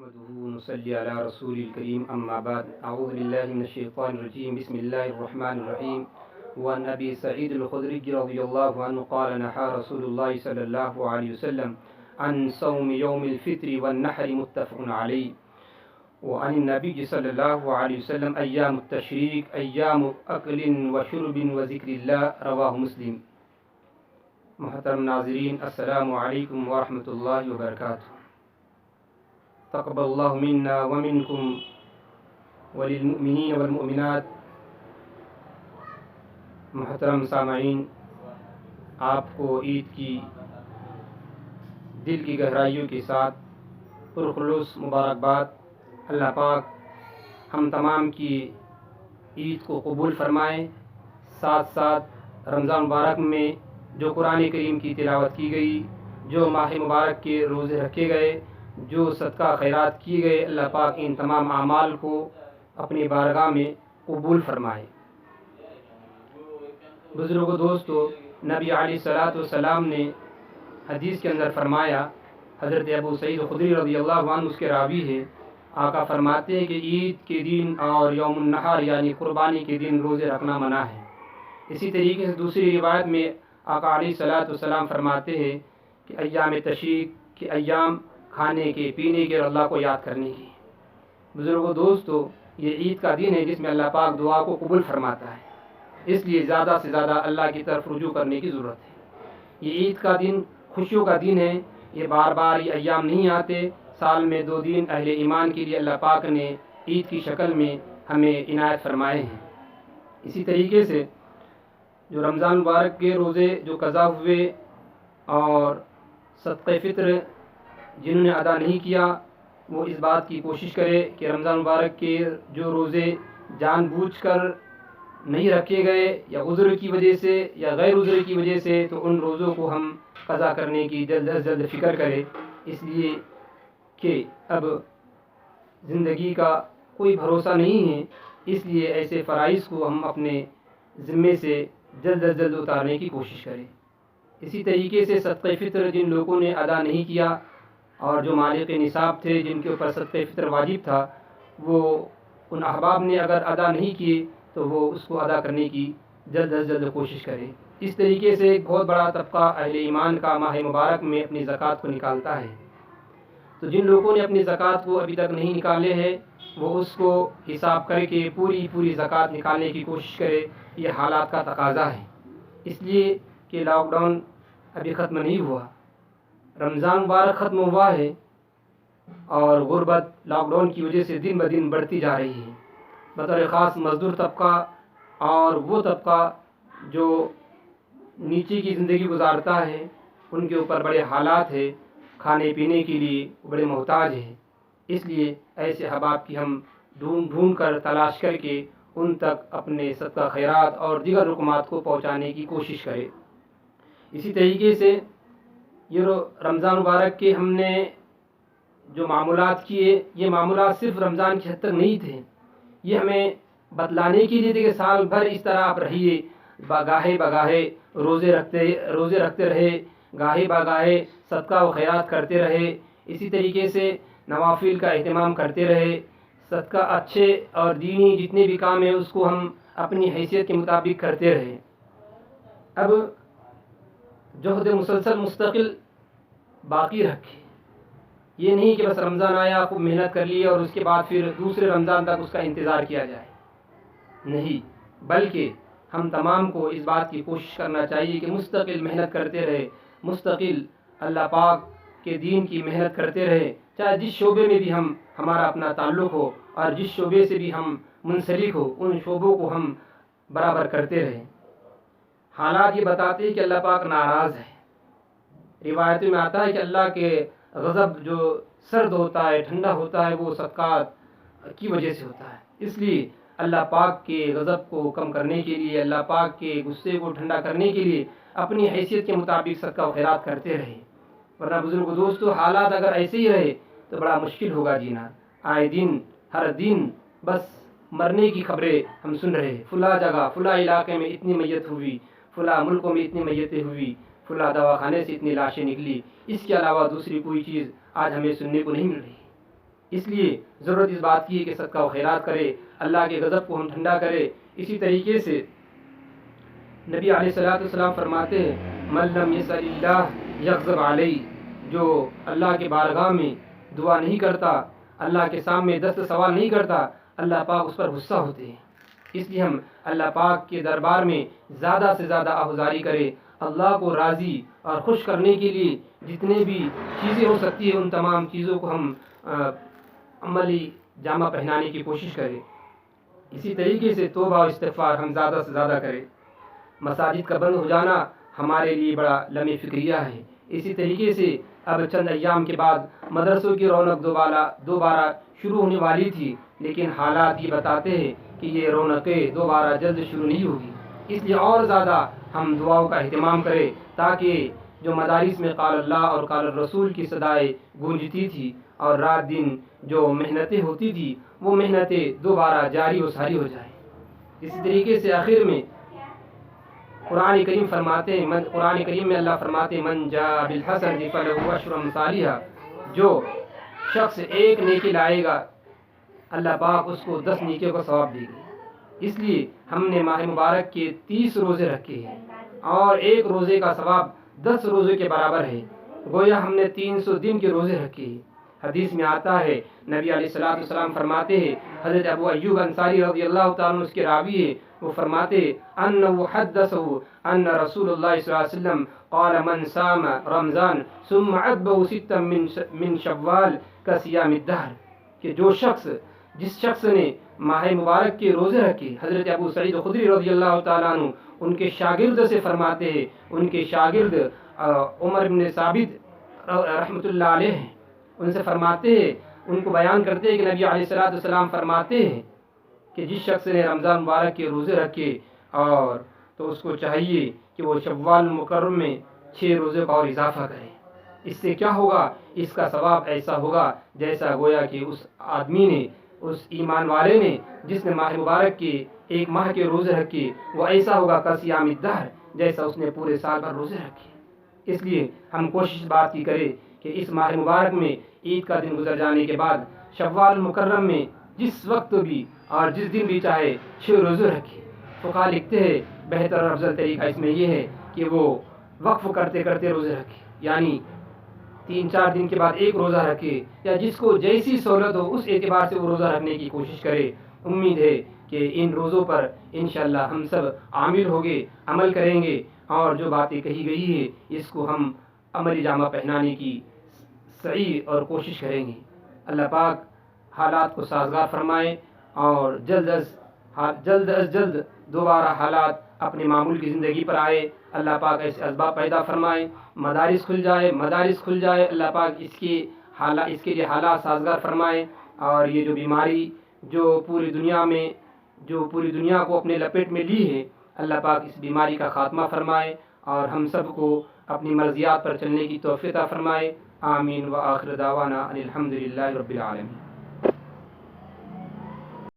نحمده ونصلي على رسول الكريم أما بعد أعوذ بالله من الشيطان الرجيم بسم الله الرحمن الرحيم وعن أبي سعيد الخدري رضي الله عنه قال نهى رسول الله صلى الله عليه وسلم عن صوم يوم الفطر والنحر متفق عليه وعن النبي صلى الله عليه وسلم أيام التشريق أيام أكل وشرب وذكر الله رواه مسلم. محترم ناظرین السلام علیکم ورحمۃ اللہ وبرکاتہ. تقبل اللہ منا ومنکم وللمؤمنین والمؤمنات. محترم سامعین، آپ کو عید کی دل کی گہرائیوں کے ساتھ پرخلوص مبارکباد. اللہ پاک ہم تمام کی عید کو قبول فرمائے. ساتھ ساتھ رمضان مبارک میں جو قرآن کریم کی تلاوت کی گئی، جو ماہ مبارک کے روزے رکھے گئے، جو صدقہ خیرات کیے گئے، اللہ پاک ان تمام اعمال کو اپنی بارگاہ میں قبول فرمائے. بزرگوں دوستو، نبی علیہ الصلوۃ والسلام نے حدیث کے اندر فرمایا، حضرت ابو سعید خدری رضی اللہ عنہ اس کے راوی ہے، آقا فرماتے ہیں کہ عید کے دن اور یوم النحر یعنی قربانی کے دن روزے رکھنا منع ہے. اسی طریقے سے دوسری روایت میں آقا علیہ الصلوۃ والسلام فرماتے ہیں کہ ایام تشریق کے ایام کھانے کے، پینے کے اور اللہ کو یاد کرنے کی. بزرگوں دوستو، یہ عید کا دن ہے جس میں اللہ پاک دعا کو قبول فرماتا ہے. اس لیے زیادہ سے زیادہ اللہ کی طرف رجوع کرنے کی ضرورت ہے. یہ عید کا دن خوشیوں کا دن ہے. یہ بار بار یہ ایام نہیں آتے. سال میں 2 دن اہل ایمان کے لیے اللہ پاک نے عید کی شکل میں ہمیں عنایت فرمائے ہیں. اسی طریقے سے جو رمضان مبارک کے روزے جو قضا ہوئے اور صدقہ فطر جنہوں نے ادا نہیں کیا، وہ اس بات کی کوشش کرے کہ رمضان مبارک کے جو روزے جان بوجھ کر نہیں رکھے گئے یا عذر کی وجہ سے یا غیر عذر کی وجہ سے، تو ان روزوں کو ہم قضا کرنے کی جلد از جلد فکر کرے. اس لیے کہ اب زندگی کا کوئی بھروسہ نہیں ہے. اس لیے ایسے فرائض کو ہم اپنے ذمے سے جلد از جلد اتارنے کی کوشش کریں. اسی طریقے سے صدقہ فطر جن لوگوں نے ادا نہیں کیا اور جو مالک نصاب تھے، جن کے اوپر صدقہ فطر واجب تھا، وہ ان احباب نے اگر ادا نہیں کیے تو وہ اس کو ادا کرنے کی جلد از جلد کوشش کریں. اس طریقے سے ایک بہت بڑا طبقہ اہل ایمان کا ماہ مبارک میں اپنی زکوٰۃ کو نکالتا ہے. تو جن لوگوں نے اپنی زکوٰۃ کو ابھی تک نہیں نکالے ہیں، وہ اس کو حساب کر کے پوری زکوٰۃ نکالنے کی کوشش کرے. یہ حالات کا تقاضا ہے، اس لیے کہ لاک ڈاؤن ابھی ختم نہیں ہوا. رمضان مبارک ختم ہوا ہے اور غربت لاک ڈاؤن کی وجہ سے دن بدن بڑھتی جا رہی ہے. بطور خاص مزدور طبقہ اور وہ طبقہ جو نیچے کی زندگی گزارتا ہے، ان کے اوپر بڑے حالات ہیں. کھانے پینے کے لیے بڑے محتاج ہیں. اس لیے ایسے احباب کی ہم ڈھونڈ کر تلاش کر کے ان تک اپنے صدقہ خیرات اور دیگر رقمات کو پہنچانے کی کوشش کرے. اسی طریقے سے یہ رمضان مبارک کے ہم نے جو معمولات کیے، یہ معمولات صرف رمضان کی حد تک نہیں تھے. یہ ہمیں بتلانے کے لیے تھے کہ سال بھر اس طرح آپ رہیے، گاہے بگاہے روزے رکھتے رہے، گاہے بگاہے صدقہ و خیرات کرتے رہے. اسی طریقے سے نوافل کا اہتمام کرتے رہے. صدقہ اچھے اور دینی جتنے بھی کام ہیں اس کو ہم اپنی حیثیت کے مطابق کرتے رہے. اب جہد مسلسل مستقل باقی رکھے. یہ نہیں کہ بس رمضان آیا خوب محنت کر لی اور اس کے بعد پھر دوسرے رمضان تک اس کا انتظار کیا جائے. نہیں، بلکہ ہم تمام کو اس بات کی کوشش کرنا چاہیے کہ مستقل محنت کرتے رہے، مستقل اللہ پاک کے دین کی محنت کرتے رہے. چاہے جس شعبے میں بھی ہمارا اپنا تعلق ہو اور جس شعبے سے بھی ہم منسلک ہو، ان شعبوں کو ہم برابر کرتے رہیں. حالات یہ بتاتے ہیں کہ اللہ پاک ناراض ہے. روایتوں میں آتا ہے کہ اللہ کے غضب جو سرد ہوتا ہے، ٹھنڈا ہوتا ہے، وہ صدقات کی وجہ سے ہوتا ہے. اس لیے اللہ پاک کے غضب کو کم کرنے کے لیے، اللہ پاک کے غصے کو ٹھنڈا کرنے کے لیے اپنی حیثیت کے مطابق صدقہ و خیرات کرتے رہے. ورنہ بزرگ دوستو، حالات اگر ایسے ہی رہے تو بڑا مشکل ہوگا جینا. آئے دن ہر دن بس مرنے کی خبریں ہم سن رہے ہیں. فلاں جگہ فلاں علاقے میں اتنی میت ہوئی، فلاں ملکوں میں اتنی میتیں ہوئی، فلاں دواخانے سے اتنی لاشیں نکلی. اس کے علاوہ دوسری کوئی چیز آج ہمیں سننے کو نہیں مل رہی. اس لیے ضرورت اس بات کی ہے کہ صدقہ و خیرات کرے، اللہ کے غضب کو ہم ٹھنڈا کرے۔ اسی طریقے سے نبی علیہ الصلوۃ والسلام فرماتے ہیں من لم یسأل اللہ یغضب علیہ، جو اللہ کے بارگاہ میں دعا نہیں کرتا، اللہ کے سامنے دست سوال نہیں کرتا، اللہ پاک اس پر غصہ ہوتے ہیں۔ اس لیے ہم اللہ پاک کے دربار میں زیادہ سے زیادہ آہوزاری کریں، اللہ کو راضی اور خوش کرنے کے لیے جتنے بھی چیزیں ہو سکتی ہیں ان تمام چیزوں کو ہم عملی جامہ پہنانے کی کوشش کریں۔ اسی طریقے سے توبہ و استغفار ہم زیادہ سے زیادہ کریں۔ مساجد کا بند ہو جانا ہمارے لیے بڑا لمحہ فکریہ ہے۔ اسی طریقے سے اب چند ایام کے بعد مدرسوں کی رونق دوبارہ شروع ہونے والی تھی، لیکن حالات یہ بتاتے ہیں کہ یہ رونقیں دوبارہ جلد شروع نہیں ہوگی۔ اس لیے اور زیادہ ہم دعاؤں کا اہتمام کریں تاکہ جو مدارس میں قال اللہ اور قال الرسول کی صدائیں گونجتی تھی اور رات دن جو محنتیں ہوتی تھی وہ محنتیں دوبارہ جاری و ساری ہو جائیں۔ اسی طریقے سے آخر میں قرآن کریم میں اللہ فرماتے ہیں من جاء بالحسنۃ فلہ عشر امثالها، جو شخص ایک نیکی لائے گا اللہ پاک اس کو 10 نیکیوں کا ثواب دے گا۔ اس لیے ہم نے ماہ مبارک کے 30 روزے رکھے ہیں اور ایک روزے کا ثواب 10 روزے کے برابر ہے، گویا ہم نے 300 دن کے روزے رکھے ہیں۔ حدیث میں آتا ہے نبی علیہ الصلوۃ والسلام فرماتے ہیں، حضرت ابو ایوب انصاری رضی اللہ تعالیٰ عنہ اس کے راوی ہیں، وہ فرماتے ہیں انہ حدثہ ان رسول اللہ صلی اللہ علیہ وسلم قال من صام رمضان ثم عتبه 6 من شوال کصیام الدہر، کہ جس شخص نے ماہ مبارک کے روزے رکھے، حضرت ابو سعید خدری رضی اللہ تعالیٰ عنہ ان کے شاگرد سے فرماتے ہیں، ان کے شاگرد عمر بن ثابت رحمۃ اللہ علیہ ہیں، ان سے فرماتے ہیں، ان کو بیان کرتے ہیں کہ نبی علیہ الصلوۃ والسلام فرماتے ہیں کہ جس شخص نے رمضان مبارک کے روزے رکھے اور تو اس کو چاہیے کہ وہ شوال مکرم میں 6 روزے کا اور اضافہ کرے۔ اس سے کیا ہوگا؟ اس کا ثواب ایسا ہوگا جیسا گویا کہ اس آدمی نے، اس ایمان والے نے جس نے ماہ مبارک کے 1 ماہ کے روزے رکھے، وہ ایسا ہوگا کصیام الدہر، جیسا اس نے پورے سال بھر روزے رکھے۔ اس لیے ہم کوشش بات کی کریں کہ اس ماہ مبارک میں عید کا دن گزر جانے کے بعد شوال مکرم میں جس وقت بھی اور جس دن بھی چاہے 6 روزے رکھے۔ فقہا لکھتے ہیں بہتر اور افضل طریقہ اس میں یہ ہے کہ وہ وقف کرتے کرتے روزے رکھے، یعنی 3-4 دن کے بعد 1 روزہ رکھے، یا جس کو جیسی سہولت ہو اس اعتبار سے وہ روزہ رکھنے کی کوشش کرے۔ امید ہے کہ ان روزوں پر انشاءاللہ ہم سب عامل ہوگے، عمل کریں گے، اور جو باتیں کہی گئی ہے اس کو ہم عملی جامہ پہنانے کی سعی اور کوشش کریں گے۔ اللہ پاک حالات کو سازگار فرمائے اور جلد از جلد دوبارہ حالات اپنے معمول کی زندگی پر آئے۔ اللہ پاک ایسے اسباب پیدا فرمائے، مدارس کھل جائے، اللہ پاک اس کے لیے حالات سازگار فرمائے، اور یہ جو بیماری جو پوری دنیا کو اپنے لپیٹ میں لی ہے، اللہ پاک اس بیماری کا خاتمہ فرمائے اور ہم سب کو اپنی مرضیات پر چلنے کی توفیق عطا فرمائے۔ آمین وآخر دعوانا ان الحمد للہ رب العالمین۔